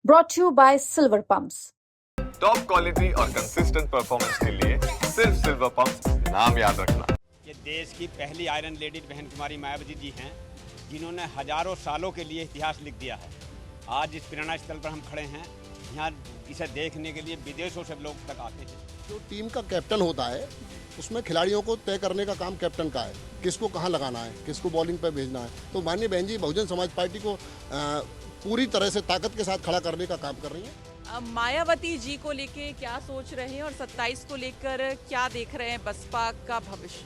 brought to you by Silver Pumps. Top quality और consistent performance के लिए सिर्फ सिल्वर पंप नाम याद रखना। ये देश की पहली आयरन लेडी बहन कुमारी मायावती जी हैं, जिन्होंने हजारों सालों के लिए इतिहास लिख दिया है। आज इस प्रेरणा स्थल पर हम खड़े हैं, यहाँ इसे देखने के लिए विदेशों से लोग तक आते हैं। जो टीम का कैप्टन होता है उसमें खिलाड़ियों को तय करने का काम कैप्टन का है, किसको कहाँ लगाना है, किसको बॉलिंग पर भेजना है। तो माननीय बहन जी बहुजन समाज पार्टी को पूरी तरह से ताकत के साथ खड़ा करने का काम कर रही हैं। मायावती जी को लेके क्या सोच रहे हैं और 27 को लेकर क्या देख रहे हैं बसपा का भविष्य?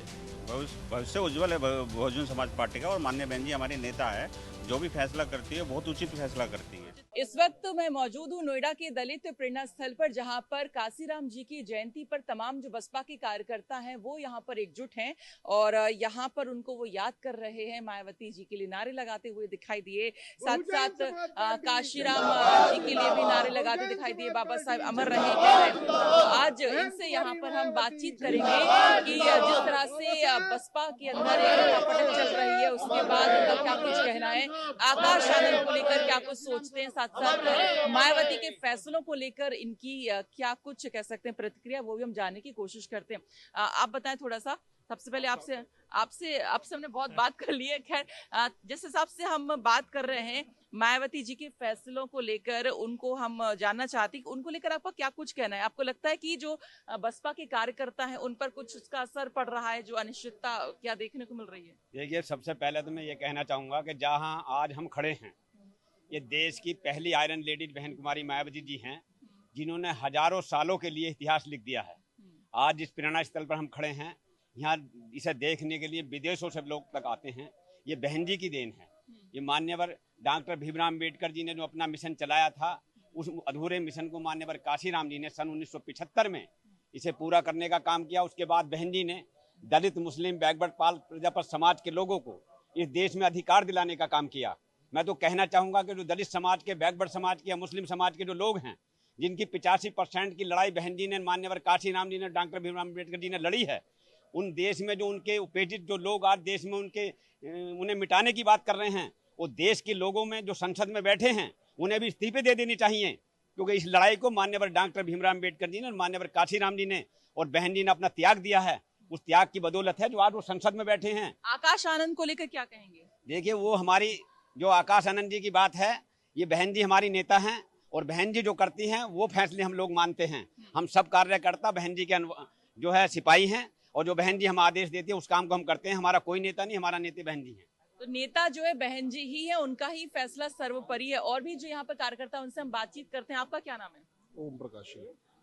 भविष्य उज्जवल है बहुजन समाज पार्टी का, और माननीय बहन जी हमारी नेता है, जो भी फैसला करती है बहुत उचित फैसला करती है। इस वक्त मैं मौजूद हूँ नोएडा के दलित प्रेरणा स्थल पर, जहां पर काशीराम जी की जयंती पर तमाम जो बसपा के कार्यकर्ता हैं वो यहां पर एकजुट हैं और यहां पर उनको वो याद कर रहे हैं। मायावती जी के लिए नारे लगाते हुए दिखाई दिए, साथ साथ काशीराम जी के लिए भी नारे लगाते दिखाई दिए, बाबा साहब अमर रहे कह रहे हैं। तो आज इनसे यहाँ पर हम बातचीत करेंगे कि जिस तरह से बसपा के अंदर एक पटक चल रही है, उसके बाद उनका क्या कुछ कहना है, आकाश आनंद को लेकर क्या कुछ सोचते हैं, साथ साथ मायावती के फैसलों को लेकर इनकी क्या कुछ कह सकते हैं प्रतिक्रिया, वो भी हम जानने की कोशिश करते हैं। आप बताएं थोड़ा सा। सबसे पहले आपसे हमने बहुत बात कर ली है। खैर, जिस हिसाब से हम बात कर रहे हैं मायावती जी के फैसलों को लेकर, उनको हम जानना चाहते हैं कि उनको लेकर आपका क्या कुछ कहना है। आपको लगता है कि जो बसपा के कार्यकर्ता हैं उन पर कुछ उसका असर पड़ रहा है, जो अनिश्चितता क्या देखने को मिल रही है? देखिए, सबसे पहले तो मैं ये कहना चाहूँगा कि जहाँ आज हम खड़े हैं, ये देश की पहली आयरन लेडी बहन कुमारी मायावती जी हैं, जिन्होंने हजारों सालों के लिए इतिहास लिख दिया है। आज इस प्रेरणा स्थल पर हम खड़े हैं, यहाँ इसे देखने के लिए विदेशों से लोग तक आते हैं। ये बहन जी की देन है। ये मान्यवर डॉक्टर भीमराव अम्बेडकर जी ने जो अपना मिशन चलाया था, उस अधूरे मिशन को मान्यवर काशीराम जी ने सन 1975 में इसे पूरा करने का काम किया। उसके बाद बहन जी ने दलित, मुस्लिम, बैकवर्ड, पाल, प्रजापत समाज के लोगों को इस देश में अधिकार दिलाने का काम किया। मैं तो कहना चाहूँगा कि जो दलित समाज के, बैकवर्ड समाज के या मुस्लिम समाज के जो लोग हैं, जिनकी 85% की लड़ाई बहन जी ने, मान्यवर काशीराम जी ने, डॉक्टर भीमराव अम्बेडकर जी ने लड़ी है, उन देश में जो उनके उपेक्षित जो लोग आज देश में उन्हें मिटाने की बात कर रहे हैं, वो देश के लोगों में जो संसद में बैठे हैं उन्हें भी इस्तीफे दे देनी चाहिए, क्योंकि इस लड़ाई को मान्यवर डॉक्टर भीमराव अम्बेडकर जी ने और मान्यवर काशीराम जी ने और बहन जी ने अपना त्याग दिया है। उस त्याग की बदौलत है जो आज वो संसद में बैठे हैं। आकाश आनंद को लेकर क्या कहेंगे? देखिए, वो हमारी जो आकाश आनंद जी की बात है, ये बहन जी हमारी नेता हैं और बहन जी जो करती हैं वो फैसले हम लोग मानते हैं। हम सब कार्यकर्ता बहन जी के जो है सिपाही हैं, और जो बहन जी हम आदेश देती है उस काम को हम करते हैं। हमारा कोई नेता नहीं, हमारा नेता बहन जी है। तो नेता जो है बहन जी ही है, उनका ही फैसला सर्वोपरि है। और भी जो यहाँ पर कार्यकर्ता, उनसे हम बातचीत करते हैं। आपका क्या नाम है? ओम प्रकाश।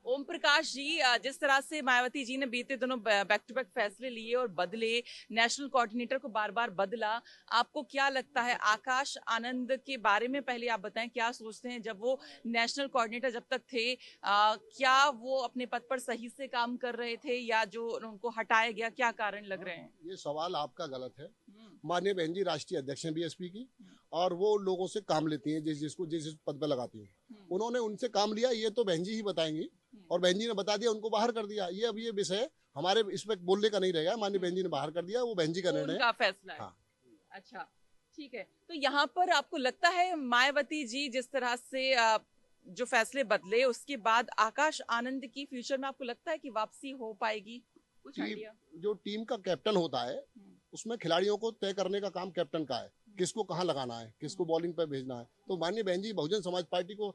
ओम प्रकाश जी, जिस तरह से मायावती जी ने बीते दिनों बैक टू बैक फैसले लिए और बदले, नेशनल कोऑर्डिनेटर को बार बार बदला, आपको क्या लगता है आकाश आनंद के बारे में? पहले आप बताएं क्या सोचते हैं, जब वो नेशनल कोऑर्डिनेटर जब तक थे, क्या वो अपने पद पर सही से काम कर रहे थे या जो उनको हटाया गया, क्या कारण लग रहे हैं? ये सवाल आपका गलत है। माननीय बहन जी राष्ट्रीय अध्यक्ष हैं बीएसपी की, और वो लोगों से काम लेती हैं जिस पद पर लगाती हैं। उन्होंने उनसे काम लिया, ये तो बहन जी ही बताएंगी, और बहन जी ने बता दिया, उनको बाहर कर दिया। ये अब ये विषय हमारे इस पे बोलने का नहीं रहेगा। माननीय बहन जी ने बाहर कर दिया, वो बहन जी का निर्णय, उनका फैसला है। हाँ। अच्छा, ठीक है। तो यहाँ पर आपको लगता है मायावती जी जिस तरह से जो फैसले बदले, उसके बाद आकाश आनंद की फ्यूचर में आपको लगता है कि वापसी हो पाएगी? कुछ आइडिया? जो टीम का कैप्टन होता है उसमें खिलाड़ियों को तय करने का काम कैप्टन का है, किसको कहाँ लगाना है, किसको बॉलिंग पर भेजना है। तो माननीय बहन जी बहुजन समाज पार्टी को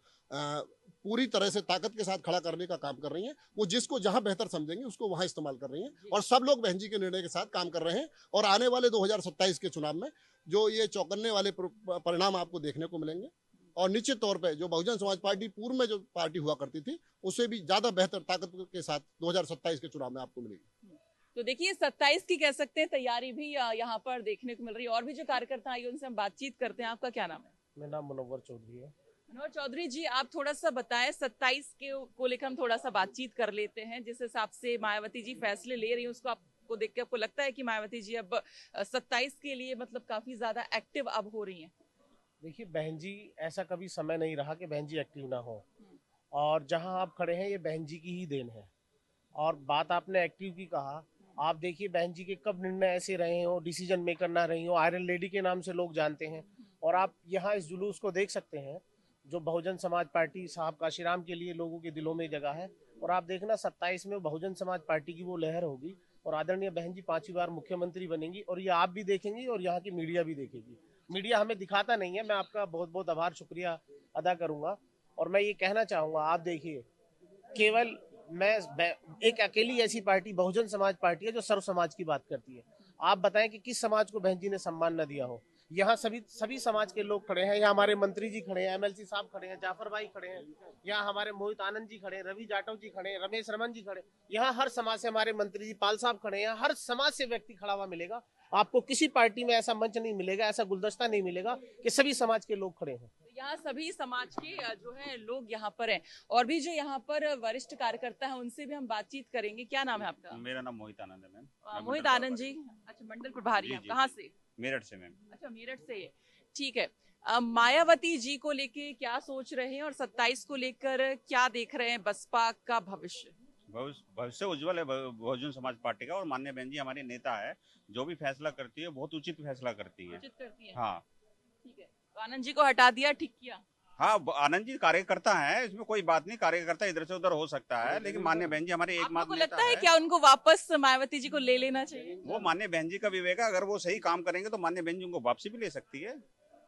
पूरी तरह से ताकत के साथ खड़ा करने का काम कर रही हैं। वो जिसको जहां बेहतर समझेंगे उसको वहां इस्तेमाल कर रही हैं, और सब लोग बहन जी के निर्णय के साथ काम कर रहे हैं। और आने वाले 2027 के चुनाव में जो ये चौंकाने वाले परिणाम आपको देखने को मिलेंगे, और निश्चित तौर पर जो बहुजन समाज पार्टी पूर्व में जो पार्टी हुआ करती थी, उससे भी ज्यादा बेहतर ताकत के साथ 2027 के चुनाव में आपको मिलेगी। तो देखिए, 27 की कह सकते हैं तैयारी भी यहाँ पर देखने को मिल रही है। और भी जो कार्यकर्ता आए उनसे हम बातचीत करते हैं। आपका क्या नाम है? मेरा नाम मुनव्वर चौधरी है। मनोहर चौधरी जी, आप थोड़ा सा बताएं, 27 को लेकर हम थोड़ा सा बातचीत कर लेते हैं। जिस हिसाब से मायावती जी फैसले ले रही हैं, उसको आपको देख के आपको लगता है कि मायावती जी अब 27 के लिए मतलब काफी ज्यादा एक्टिव अब हो रही हैं? देखिए, बहन जी, ऐसा कभी समय नहीं रहा कि बहन जी एक्टिव ना हो, और जहां आप खड़े हैं ये बहन जी की ही देन है। और बात आपने एक्टिव की कहा, आप देखिए बहन जी के कब निर्णय ऐसे रहे हो, डिसीजन मेकर ना रही हो, आयरन लेडी के नाम से लोग जानते हैं। और आप यहाँ इस जुलूस को देख सकते हैं जो बहुजन समाज पार्टी साहब काशीराम के लिए लोगों के दिलों में जगह है। और आप देखना 27 में बहुजन समाज पार्टी की वो लहर होगी और आदरणीय बहन जी 5वीं बार मुख्यमंत्री बनेंगी। और ये आप भी देखेंगी और यहाँ की मीडिया भी देखेगी। मीडिया हमें दिखाता नहीं है, मैं आपका बहुत बहुत आभार शुक्रिया अदा करूंगा। और मैं ये कहना चाहूँगा, आप देखिए, केवल मैं एक अकेली ऐसी पार्टी बहुजन समाज पार्टी है जो सर्व समाज की बात करती है। आप बताएं कि किस समाज को बहन जी ने सम्मान न दिया हो। यहाँ सभी समाज के लोग खड़े हैं। यहाँ हमारे मंत्री जी खड़े हैं, MLC साहब खड़े हैं, जाफर भाई खड़े हैं, यहाँ हमारे मोहित आनंद जी खड़े हैं, रवि जाटव जी खड़े हैं, रमेश रमन जी खड़े हैं। यहाँ हर समाज से हमारे मंत्री जी पाल साहब खड़े हैं। हर समाज से व्यक्ति खड़ा हुआ मिलेगा। आपको किसी पार्टी में ऐसा मंच नहीं मिलेगा, ऐसा गुलदस्ता नहीं मिलेगा कि सभी समाज के लोग खड़े हों। यहाँ सभी समाज के जो है लोग यहाँ पर हैं। और भी जो यहाँ पर वरिष्ठ कार्यकर्ता हैं उनसे भी हम बातचीत करेंगे। क्या नाम है आपका? मेरा नाम मोहित आनंद है मैम। मोहित आनंद जी, अच्छा, मंडल प्रभारी हैं। कहाँ से? मेरठ से मैम। अच्छा, मेरठ से है, ठीक है। मायावती जी को लेके क्या सोच रहे हैं और 27 को लेकर क्या देख रहे हैं बसपा का भविष्य? भविष्य उज्जवल है बहुजन समाज पार्टी का। और माननीय बहन जी हमारी नेता है, जो भी फैसला करती है बहुत उचित फैसला करती है। उचित करती है, हाँ, ठीक है। तो आनंद जी को हटा दिया, ठीक किया। हाँ, आनंद जी कार्यकर्ता है, इसमें कोई बात नहीं। कार्यकर्ता इधर से उधर हो सकता है, लेकिन माननीय बहन जी हमारे एकमात्र आपको नेता लगता है क्या उनको वापस मायावती जी को ले लेना चाहिए? वो माननीय बहन जी का विवेक है। अगर वो सही काम करेंगे तो माननीय बहन जी उनको वापसी भी ले सकती है।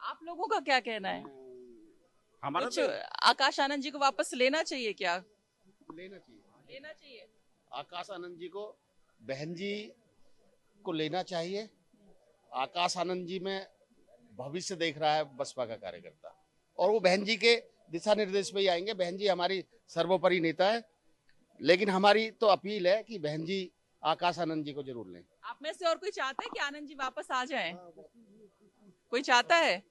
आप लोगों का क्या कहना है? हमारा कुछ आकाश आनंद जी को वापस लेना चाहिए क्या? लेना चाहिए, लेना चाहिए। आकाश आनंद जी को, बहन जी को लेना चाहिए। आकाश आनंद जी में भविष्य देख रहा है बसपा का कार्यकर्ता, और वो बहन जी के दिशा निर्देश पे ही आएंगे। बहन जी हमारी सर्वोपरि नेता है, लेकिन हमारी तो अपील है कि बहन जी आकाश आनंद जी को जरूर लें। आप में से और कोई चाहता है कि आनंद जी वापस आ जाएं? कोई चाहता है?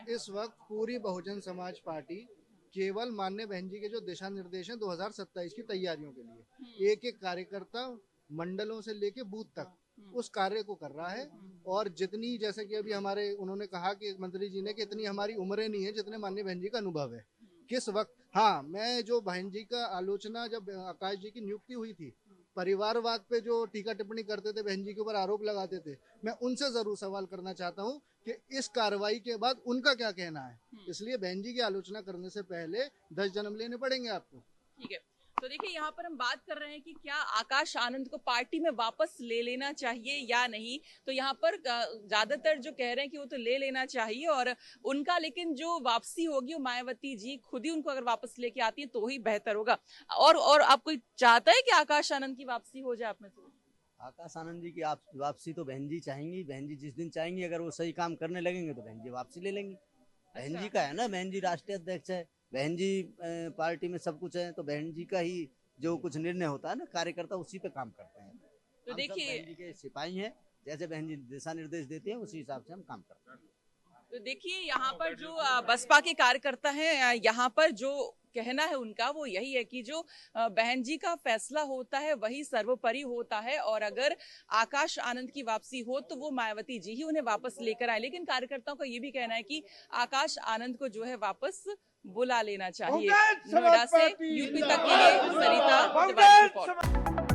इस वक्त पूरी बहुजन समाज पार्टी केवल माननीय बहन जी के जो दिशा निर्देश हैं 2027 की तैयारियों के लिए एक एक कार्यकर्ता मंडलों से लेके बूथ तक उस कार्य को कर रहा है। और जितनी, जैसे कि अभी हमारे उन्होंने कहा कि मंत्री जी ने कि इतनी हमारी उम्रें नहीं है जितने माननीय बहन जी का अनुभव है किस वक्त। हाँ, मैं जो बहन जी का आलोचना, जब आकाश जी की नियुक्ति हुई थी, परिवारवाद पे जो टीका टिप्पणी करते थे, बहन जी के ऊपर आरोप लगाते थे, मैं उनसे जरूर सवाल करना चाहता हूँ कि इस कार्रवाई के बाद उनका क्या कहना है। इसलिए बहन जी की आलोचना करने से पहले 10 जन्म लेने पड़ेंगे आपको। ठीक है, तो देखिए यहाँ पर हम बात कर रहे हैं कि क्या आकाश आनंद को पार्टी में वापस ले लेना चाहिए या नहीं। तो यहाँ पर ज्यादातर जो कह रहे हैं कि वो तो ले लेना चाहिए और उनका, लेकिन जो वापसी होगी वो मायावती जी खुद ही उनको अगर वापस लेके आती है तो ही बेहतर होगा। और आप कोई चाहता है कि आकाश आनंद की वापसी हो जाए आप में से? आकाश आनंद जी की वापसी तो बहन जी चाहेंगी। बहन जी जिस दिन चाहेंगी, अगर वो सही काम करने लगेंगे तो बहन जी वापसी ले लेंगी। बहन जी का है ना, बहन जी राष्ट्रीय अध्यक्ष है, बहन जी पार्टी में सब कुछ है, तो बहन जी का ही जो कुछ निर्णय होता है ना, कार्यकर्ता उसी पे काम करते हैं। तो देखिए, बहन जी के सिपाही हैं, जैसे बहन जी दिशा निर्देश देती है उसी हिसाब से हम काम करते हैं। तो देखिए यहाँ पर जो बसपा के कार्यकर्ता हैं, यहाँ पर जो कहना है उनका वो यही है कि जो बहन जी का फैसला होता है वही सर्वोपरि होता है, और अगर आकाश आनंद की वापसी हो तो वो मायावती जी ही उन्हें वापस लेकर आए। लेकिन कार्यकर्ताओं का ये भी कहना है कि आकाश आनंद को जो है वापस बुला लेना चाहिए। नोएडा से यूपी तक के लिए सरिता, दिवाली रिपोर्ट।